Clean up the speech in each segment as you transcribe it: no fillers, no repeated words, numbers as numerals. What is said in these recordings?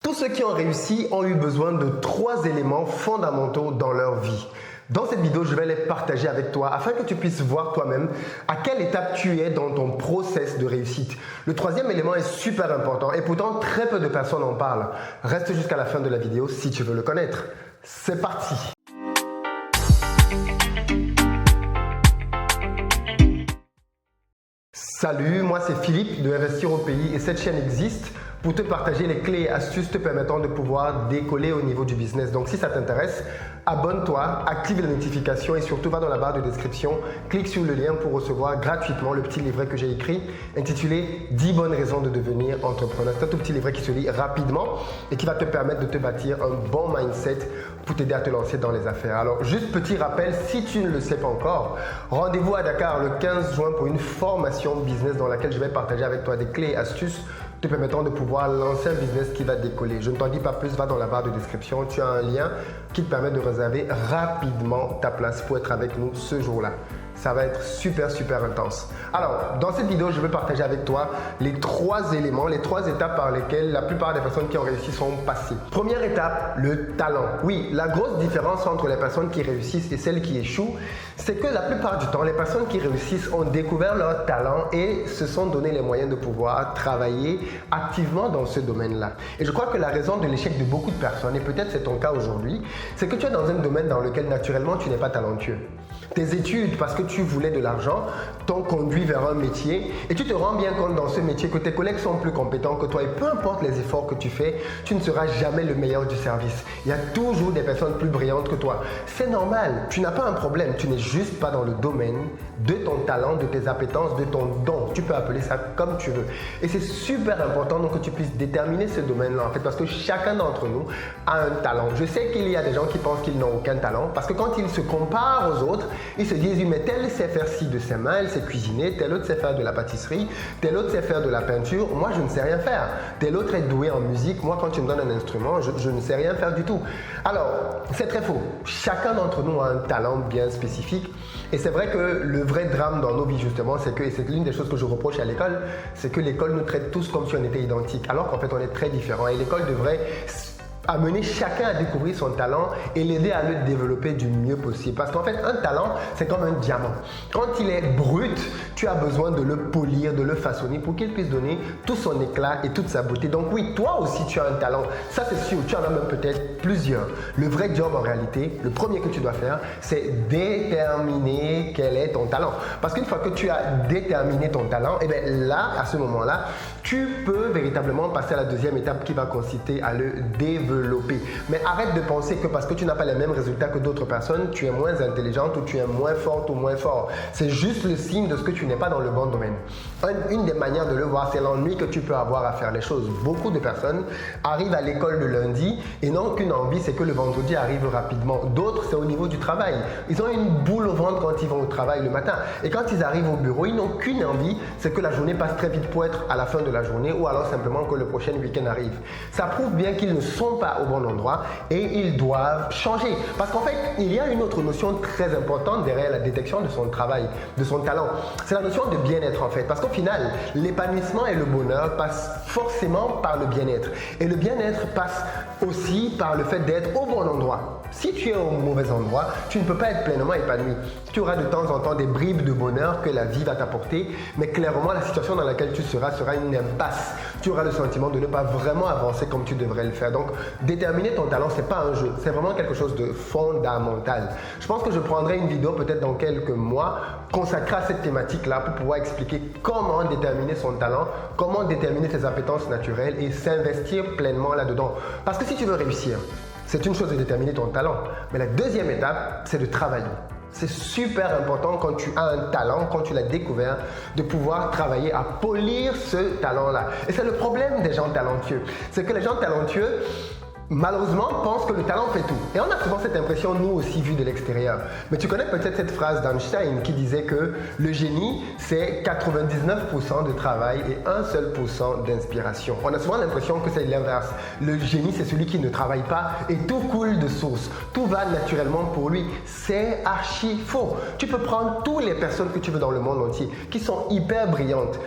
Tous ceux qui ont réussi ont eu besoin de 3 éléments fondamentaux dans leur vie. Dans cette vidéo, je vais les partager avec toi afin que tu puisses voir toi-même à quelle étape tu es dans ton process de réussite. Le 3e élément est super important et pourtant très peu de personnes en parlent. Reste jusqu'à la fin de la vidéo si tu veux le connaître. C'est parti! Salut, moi c'est Philippe de Investir au Pays et cette chaîne existe pour te partager les clés et astuces te permettant de pouvoir décoller au niveau du business. Donc si ça t'intéresse, abonne-toi, active les notifications et surtout va dans la barre de description, clique sur le lien pour recevoir gratuitement le petit livret que j'ai écrit intitulé 10 bonnes raisons de devenir entrepreneur. C'est un tout petit livret qui se lit rapidement et qui va te permettre de te bâtir un bon mindset pour t'aider à te lancer dans les affaires. Alors juste petit rappel, si tu ne le sais pas encore, rendez-vous à Dakar le 15 juin pour une formation business dans laquelle je vais partager avec toi des clés et astuces te permettant de pouvoir lancer un business qui va décoller. Je ne t'en dis pas plus, va dans la barre de description, tu as un lien qui te permet de réserver rapidement ta place pour être avec nous ce jour-là. Ça va être super intense. Alors, dans cette vidéo, je vais partager avec toi les 3 éléments, les 3 étapes par lesquelles la plupart des personnes qui ont réussi sont passées. Première étape, le talent. Oui, la grosse différence entre les personnes qui réussissent et celles qui échouent, c'est que la plupart du temps, les personnes qui réussissent ont découvert leur talent et se sont donné les moyens de pouvoir travailler activement dans ce domaine-là. Et je crois que la raison de l'échec de beaucoup de personnes, et peut-être c'est ton cas aujourd'hui, c'est que tu es dans un domaine dans lequel naturellement tu n'es pas talentueux. Tes études, parce que tu voulais de l'argent, t'ont conduit vers un métier et tu te rends bien compte dans ce métier que tes collègues sont plus compétents que toi et peu importe les efforts que tu fais, tu ne seras jamais le meilleur du service. Il y a toujours des personnes plus brillantes que toi. C'est normal, tu n'as pas un problème, tu n'es juste pas dans le domaine de ton talent, de tes appétences, de ton don. Tu peux appeler ça comme tu veux. Et c'est super important donc que tu puisses déterminer ce domaine-là en fait parce que chacun d'entre nous a un talent. Je sais qu'il y a des gens qui pensent qu'ils n'ont aucun talent parce que quand ils se comparent aux autres, ils se disent, oui, mais tel sait faire ci de ses mains, elle sait cuisiner, tel autre sait faire de la pâtisserie, tel autre sait faire de la peinture, moi je ne sais rien faire. Tel autre est doué en musique, moi quand tu me donnes un instrument, je ne sais rien faire du tout. Alors, c'est très faux. Chacun d'entre nous a un talent bien spécifique. Et c'est vrai que le vrai drame dans nos vies justement, c'est que, et c'est l'une des choses que je reproche à l'école, c'est que l'école nous traite tous comme si on était identiques, alors qu'en fait on est très différents. Et l'école devrait amener chacun à découvrir son talent et l'aider à le développer du mieux possible. Parce qu'en fait, un talent, c'est comme un diamant. Quand il est brut, tu as besoin de le polir, de le façonner pour qu'il puisse donner tout son éclat et toute sa beauté. Donc oui, toi aussi, tu as un talent. Ça, c'est sûr. Tu en as même peut-être plusieurs. Le vrai job, en réalité, le premier que tu dois faire, c'est déterminer quel est ton talent. Parce qu'une fois que tu as déterminé ton talent, et bien là, à ce moment-là, tu peux véritablement passer à la 2e étape qui va consister à le développer. Mais arrête de penser que parce que tu n'as pas les mêmes résultats que d'autres personnes, tu es moins intelligente ou tu es moins forte ou moins fort. C'est juste le signe de ce que tu n'es pas dans le bon domaine. Une des manières de le voir, c'est l'ennui que tu peux avoir à faire les choses. Beaucoup de personnes arrivent à l'école le lundi et n'ont qu'une envie, c'est que le vendredi arrive rapidement. D'autres, c'est au niveau du travail. Ils ont une boule au ventre quand ils vont au travail le matin. Et quand ils arrivent au bureau, ils n'ont qu'une envie, c'est que la journée passe très vite pour être à la fin de la journée ou alors simplement que le prochain week-end arrive. Ça prouve bien qu'ils ne sont pas au bon endroit et ils doivent changer. Parce qu'en fait, il y a une autre notion très importante derrière la détection de son travail, de son talent. C'est la notion de bien-être en fait. Parce qu'au final, l'épanouissement et le bonheur passent forcément par le bien-être. Et le bien-être passe aussi par le fait d'être au bon endroit. Si tu es au mauvais endroit, tu ne peux pas être pleinement épanoui. Tu auras de temps en temps des bribes de bonheur que la vie va t'apporter, mais clairement, la situation dans laquelle tu seras sera une impasse. Tu auras le sentiment de ne pas vraiment avancer comme tu devrais le faire. Donc, déterminer ton talent, ce n'est pas un jeu. C'est vraiment quelque chose de fondamental. Je pense que je prendrai une vidéo peut-être dans quelques mois consacrée à cette thématique-là pour pouvoir expliquer comment déterminer son talent, comment déterminer ses appétences naturelles et s'investir pleinement là-dedans. Parce que si tu veux réussir, c'est une chose de déterminer ton talent, mais la 2e étape, c'est de travailler. C'est super important quand tu as un talent, quand tu l'as découvert, de pouvoir travailler à polir ce talent-là. Et c'est le problème des gens talentueux. C'est que les gens talentueux, malheureusement, pensent que le talent fait tout. Et on a souvent cette impression, nous aussi, vu de l'extérieur. Mais tu connais peut-être cette phrase d'Einstein qui disait que le génie, c'est 99% de travail et 1 seul % d'inspiration. On a souvent l'impression que c'est l'inverse. Le génie, c'est celui qui ne travaille pas et tout coule de source. Tout va naturellement pour lui. C'est archi faux. Tu peux prendre toutes les personnes que tu veux dans le monde entier, qui sont hyper brillantes.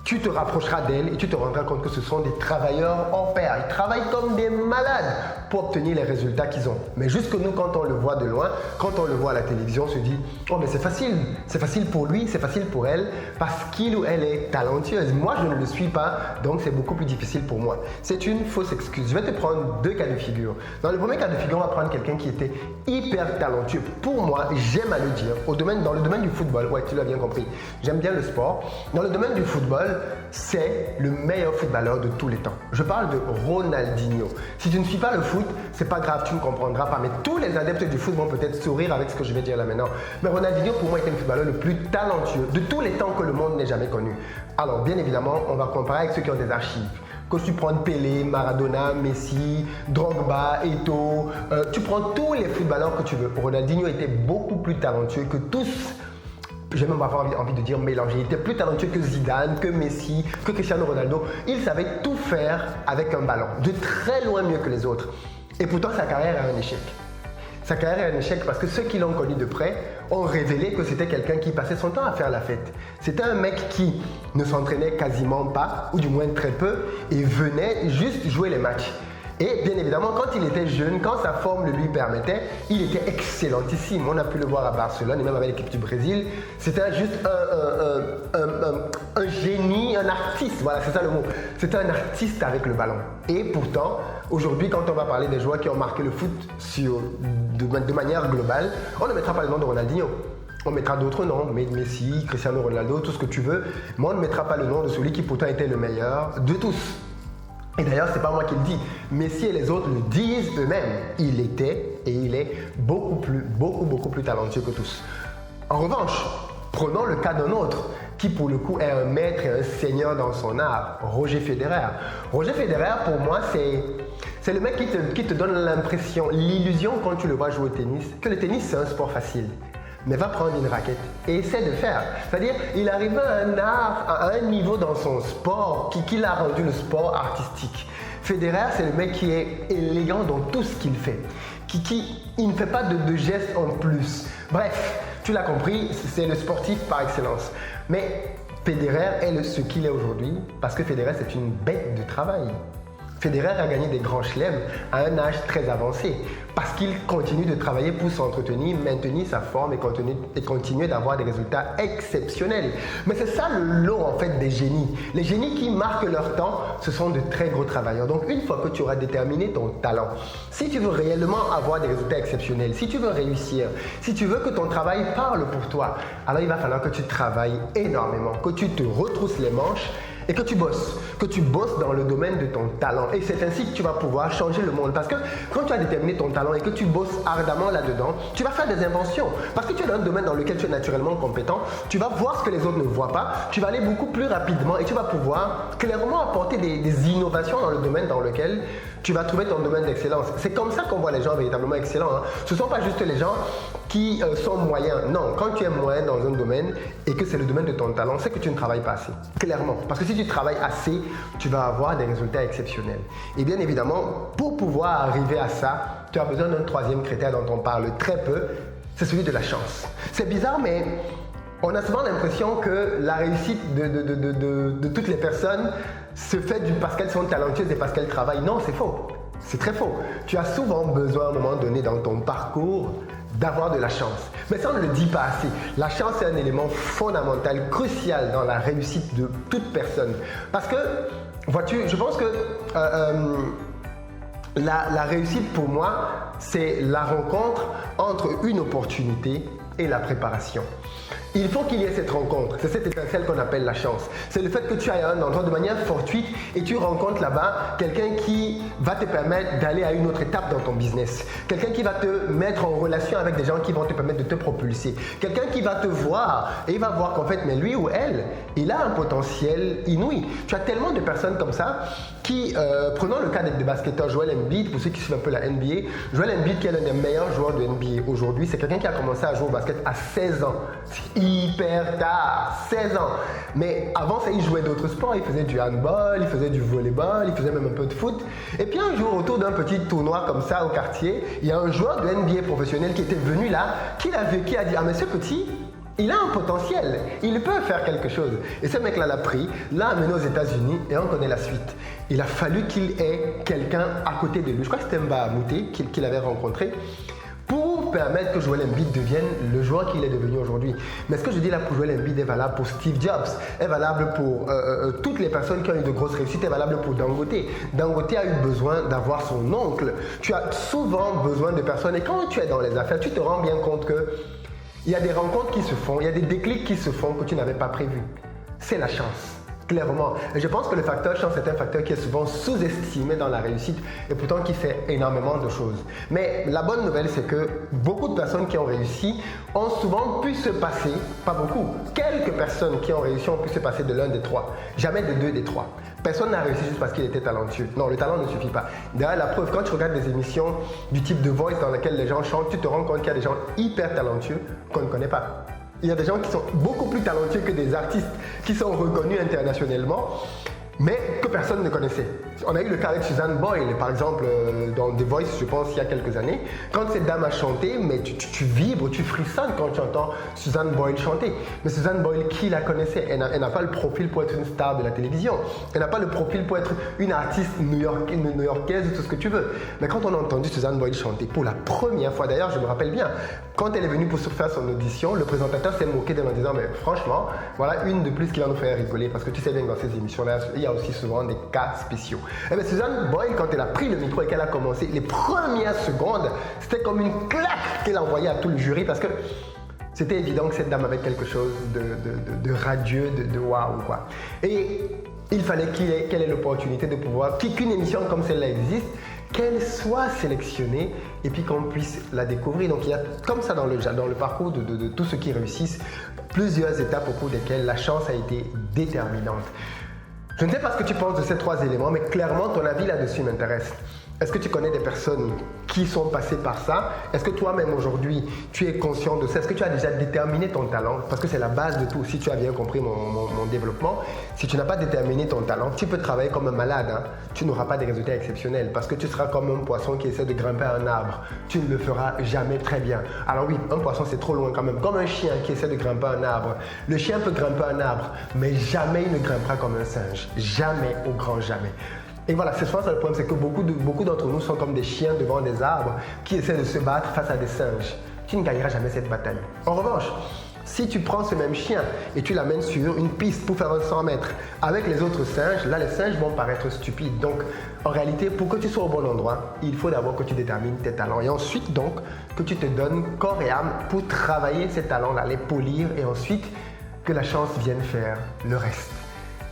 tu te rapprocheras d'elle et tu te rendras compte que ce sont des travailleurs en pair. Ils travaillent comme des malades pour obtenir les résultats qu'ils ont. Mais jusque nous, quand on le voit de loin, quand on le voit à la télévision, on se dit « Oh, mais c'est facile pour lui, c'est facile pour elle, parce qu'il ou elle est talentueuse. Moi, je ne le suis pas, donc c'est beaucoup plus difficile pour moi. » C'est une fausse excuse. Je vais te prendre 2 cas de figure. Dans le premier cas de figure, on va prendre quelqu'un qui était hyper talentueux. Pour moi, j'aime à le dire, dans le domaine du football, ouais, tu l'as bien compris, j'aime bien le sport. Dans le domaine du football, c'est le meilleur footballeur de tous les temps. Je parle de Ronaldinho. Si tu ne suis pas le foot, c'est pas grave, tu ne comprendras pas. Mais tous les adeptes du foot vont peut-être sourire avec ce que je vais dire là maintenant. Mais Ronaldinho, pour moi, était le footballeur le plus talentueux de tous les temps que le monde n'ait jamais connu. Alors, bien évidemment, on va comparer avec ceux qui ont des archives. Que tu prends Pelé, Maradona, Messi, Drogba, Eto'o, tu prends tous les footballeurs que tu veux. Ronaldinho était beaucoup plus talentueux que tous. J'ai même pas envie de dire mélanger. Il était plus talentueux que Zidane, que Messi, que Cristiano Ronaldo. Il savait tout faire avec un ballon, de très loin mieux que les autres. Et pourtant, sa carrière est un échec. Sa carrière est un échec parce que ceux qui l'ont connu de près ont révélé que c'était quelqu'un qui passait son temps à faire la fête. C'était un mec qui ne s'entraînait quasiment pas, ou du moins très peu, et venait juste jouer les matchs. Et bien évidemment, quand il était jeune, quand sa forme le lui permettait, il était excellentissime. On a pu le voir à Barcelone et même avec l'équipe du Brésil. C'était juste un génie, un artiste. Voilà, c'est ça le mot. C'était un artiste avec le ballon. Et pourtant, aujourd'hui, quand on va parler des joueurs qui ont marqué le foot de manière globale, on ne mettra pas le nom de Ronaldinho. On mettra d'autres noms, Messi, Cristiano Ronaldo, tout ce que tu veux. Mais on ne mettra pas le nom de celui qui pourtant était le meilleur de tous. Et d'ailleurs, c'est pas moi qui le dis. Messi et les autres le disent eux-mêmes. Il était et il est beaucoup plus talentueux que tous. En revanche, prenons le cas d'un autre qui pour le coup est un maître et un seigneur dans son art, Roger Federer. Roger Federer, pour moi, c'est le mec qui te donne l'impression, l'illusion quand tu le vois jouer au tennis, que le tennis c'est un sport facile. Mais va prendre une raquette et essaie de faire. C'est-à-dire, il arrive à un niveau dans son sport qui l'a rendu le sport artistique. Federer, c'est le mec qui est élégant dans tout ce qu'il fait. Il ne fait pas de gestes en plus. Bref, tu l'as compris, c'est le sportif par excellence. Mais Federer est ce qu'il est aujourd'hui parce que Federer, c'est une bête de travail. Federer a gagné des grands chelems à un âge très avancé parce qu'il continue de travailler pour s'entretenir, maintenir sa forme et continuer d'avoir des résultats exceptionnels. Mais c'est ça le lot en fait des génies. Les génies qui marquent leur temps, ce sont de très gros travailleurs. Donc une fois que tu auras déterminé ton talent, si tu veux réellement avoir des résultats exceptionnels, si tu veux réussir, si tu veux que ton travail parle pour toi, alors il va falloir que tu travailles énormément, que tu te retrousses les manches et que tu bosses dans le domaine de ton talent. Et c'est ainsi que tu vas pouvoir changer le monde. Parce que quand tu as déterminé ton talent et que tu bosses ardemment là-dedans, tu vas faire des inventions. Parce que tu es dans un domaine dans lequel tu es naturellement compétent, tu vas voir ce que les autres ne voient pas, tu vas aller beaucoup plus rapidement et tu vas pouvoir clairement apporter des innovations dans le domaine dans lequel tu vas trouver ton domaine d'excellence. C'est comme ça qu'on voit les gens véritablement excellents. Ce ne sont pas juste les gens qui sont moyens. Non, quand tu es moyen dans un domaine et que c'est le domaine de ton talent, c'est que tu ne travailles pas assez. Clairement. Parce que si tu travailles assez, tu vas avoir des résultats exceptionnels. Et bien évidemment, pour pouvoir arriver à ça, tu as besoin d'un troisième critère dont on parle très peu, c'est celui de la chance. C'est bizarre, mais on a souvent l'impression que la réussite de toutes les personnes se fait parce qu'elles sont talentueuses et parce qu'elles travaillent. Non, c'est faux. C'est très faux. Tu as souvent besoin à un moment donné dans ton parcours d'avoir de la chance. Mais ça, on ne le dit pas assez. La chance est un élément fondamental, crucial dans la réussite de toute personne. Parce que, vois-tu, je pense que la réussite pour moi, c'est la rencontre entre une opportunité et la préparation. Il faut qu'il y ait cette rencontre, c'est cette étincelle qu'on appelle la chance. C'est le fait que tu ailles à un endroit de manière fortuite et tu rencontres là-bas quelqu'un qui va te permettre d'aller à une autre étape dans ton business. Quelqu'un qui va te mettre en relation avec des gens qui vont te permettre de te propulser. Quelqu'un qui va te voir et il va voir qu'en fait, mais lui ou elle, il a un potentiel inouï. Tu as tellement de personnes comme ça qui, prenons le cas de basketteur Joel Embiid, pour ceux qui suivent un peu la NBA, Joel Embiid qui est l'un des meilleurs joueurs de NBA aujourd'hui, c'est quelqu'un qui a commencé à jouer au basket à 16 ans. C'est hyper tard, 16 ans. Mais avant ça, il jouait d'autres sports, il faisait du handball, il faisait du volleyball, il faisait même un peu de foot. Et puis un jour, autour d'un petit tournoi comme ça au quartier, il y a un joueur de NBA professionnel qui était venu là, qui l'a vu, qui a dit « Ah mais ce petit, Il a un potentiel, il peut faire quelque chose. Et ce mec-là l'a pris, l'a amené aux États-Unis et on connaît la suite. Il a fallu qu'il ait quelqu'un à côté de lui. Je crois que c'était Mba Mouté qu'il avait rencontré pour permettre que Joel Embiid devienne le joueur qu'il est devenu aujourd'hui. Mais ce que je dis là pour Joel Embiid est valable pour Steve Jobs, est valable pour toutes les personnes qui ont eu de grosses réussites, est valable pour Dangote. Dangote a eu besoin d'avoir son oncle. Tu as souvent besoin de personnes et quand tu es dans les affaires, tu te rends bien compte que il y a des rencontres qui se font, il y a des déclics qui se font que tu n'avais pas prévus. C'est la chance. Clairement. Et je pense que le facteur chance est un facteur qui est souvent sous-estimé dans la réussite et pourtant qui fait énormément de choses. Mais la bonne nouvelle, c'est que beaucoup de personnes qui ont réussi ont souvent pu se passer, pas beaucoup, quelques personnes qui ont réussi ont pu se passer de l'un des trois, jamais de deux des trois. Personne n'a réussi juste parce qu'il était talentueux. Non, le talent ne suffit pas. D'ailleurs, la preuve, quand tu regardes des émissions du type de Voice dans lesquelles les gens chantent, tu te rends compte qu'il y a des gens hyper talentueux qu'on ne connaît pas. Il y a des gens qui sont beaucoup plus talentueux que des artistes qui sont reconnus internationalement, mais que personne ne connaissait. On a eu le cas avec Suzanne Boyle, par exemple, dans The Voice, je pense, il y a quelques années. Quand cette dame a chanté, mais tu vibres, tu frissonnes quand tu entends Suzanne Boyle chanter. Mais Suzanne Boyle, qui la connaissait? Elle n'a pas le profil pour être une star de la télévision. Elle n'a pas le profil pour être une artiste new-yorkaise ou tout ce que tu veux. Mais quand on a entendu Suzanne Boyle chanter pour la première fois, d'ailleurs, je me rappelle bien, quand elle est venue pour faire son audition, le présentateur s'est moqué d'elle en disant, mais franchement, voilà une de plus qui va nous faire rigoler, parce que tu sais bien que dans ces émissions-là, il y a aussi souvent des cas spéciaux. Et bien Suzanne Boyle, quand elle a pris le micro et qu'elle a commencé, les premières secondes, c'était comme une claque qu'elle envoyait à tout le jury, parce que c'était évident que cette dame avait quelque chose de radieux, de waouh, quoi. Et il fallait qu'elle ait l'opportunité de pouvoir, qu'une émission comme celle-là existe, qu'elle soit sélectionnée et puis qu'on puisse la découvrir. Donc il y a comme ça dans le parcours de tous ceux qui réussissent, plusieurs étapes au cours desquelles la chance a été déterminante. Je ne sais pas ce que tu penses de ces trois éléments, mais clairement ton avis là-dessus m'intéresse. Est-ce que tu connais des personnes qui sont passées par ça? Est-ce que toi-même aujourd'hui, tu es conscient de ça? Est-ce que tu as déjà déterminé ton talent? Parce que c'est la base de tout. Si tu as bien compris mon développement, si tu n'as pas déterminé ton talent, tu peux travailler comme un malade. Hein? Tu n'auras pas des résultats exceptionnels parce que tu seras comme un poisson qui essaie de grimper à un arbre. Tu ne le feras jamais très bien. Alors oui, un poisson c'est trop loin quand même. Comme un chien qui essaie de grimper à un arbre. Le chien peut grimper à un arbre, mais jamais il ne grimpera comme un singe. Jamais, au grand jamais. Et voilà, c'est souvent ça le problème, c'est que beaucoup d'entre nous sont comme des chiens devant des arbres qui essaient de se battre face à des singes. Tu ne gagneras jamais cette bataille. En revanche, si tu prends ce même chien et tu l'amènes sur une piste pour faire un 100 mètres avec les autres singes, là les singes vont paraître stupides. Donc en réalité, pour que tu sois au bon endroit, il faut d'abord que tu détermines tes talents et ensuite donc que tu te donnes corps et âme pour travailler ces talents-là, les polir et ensuite que la chance vienne faire le reste.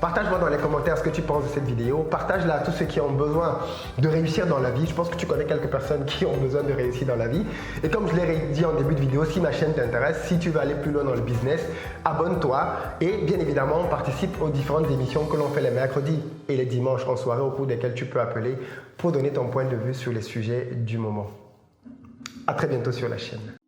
Partage-moi dans les commentaires ce que tu penses de cette vidéo. Partage-la à tous ceux qui ont besoin de réussir dans la vie. Je pense que tu connais quelques personnes qui ont besoin de réussir dans la vie. Et comme je l'ai dit en début de vidéo, si ma chaîne t'intéresse, si tu veux aller plus loin dans le business, abonne-toi. Et bien évidemment, participe aux différentes émissions que l'on fait les mercredis et les dimanches en soirée au cours desquelles tu peux appeler pour donner ton point de vue sur les sujets du moment. À très bientôt sur la chaîne.